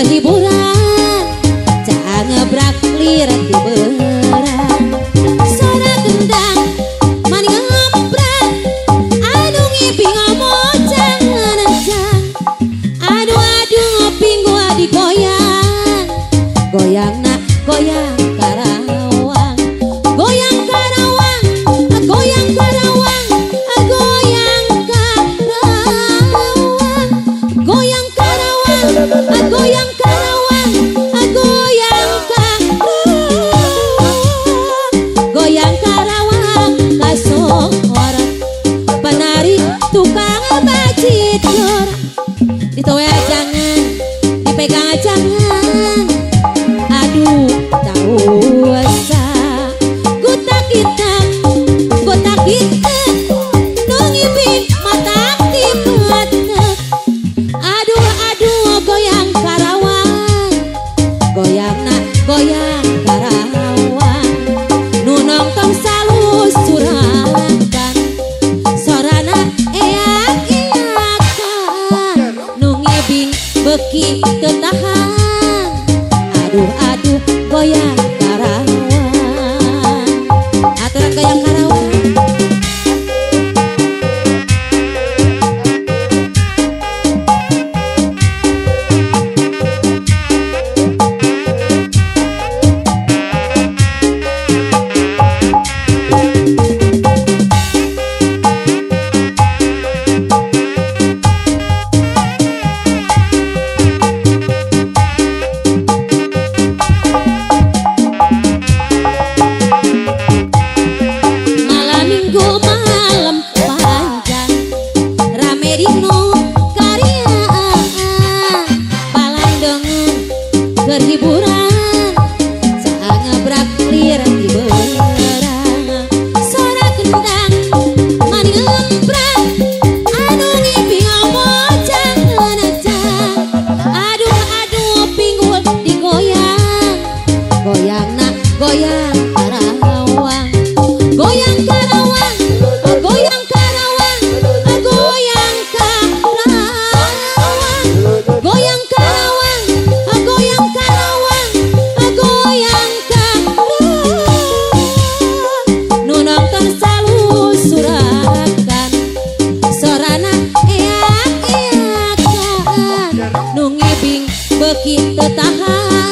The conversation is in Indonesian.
hiburan jangan ngebrak lirat di berang suara gendang maning ngemprak anu ngiping ngomocang ngenenjang aduh ngoping gua digoyang goyang nak goyang Karawang goyang Karawang goyang Karawang goyang Karawang goyang Karawang goyang Karawang goyang Karawang goyang Karawang kasoran penari tukang bacit jor ditowe jangan dipegang jangan aduh tahu asa gutak kita nungipin mata timetna aduh goyang Karawang goyang nak goyang Karawang nu nongtong salus surakan sorana eak-eakan nu ngibing beki tetahan aduh goyang Karawang aturan goyang Karawang hiburan jangan ngebrak lirat di berang suara gendang maning ngemprak anu ngiping ngomocang ngenenjang aduh pinggul digoyang goyang nak goyang Karawang goyang Karawang goyang Karawang goyang Karawang goyang Karawang goyang Karawang goyang Karawang nu nongton salus surakan sorana eak-eakan nu ngibing beki tetahan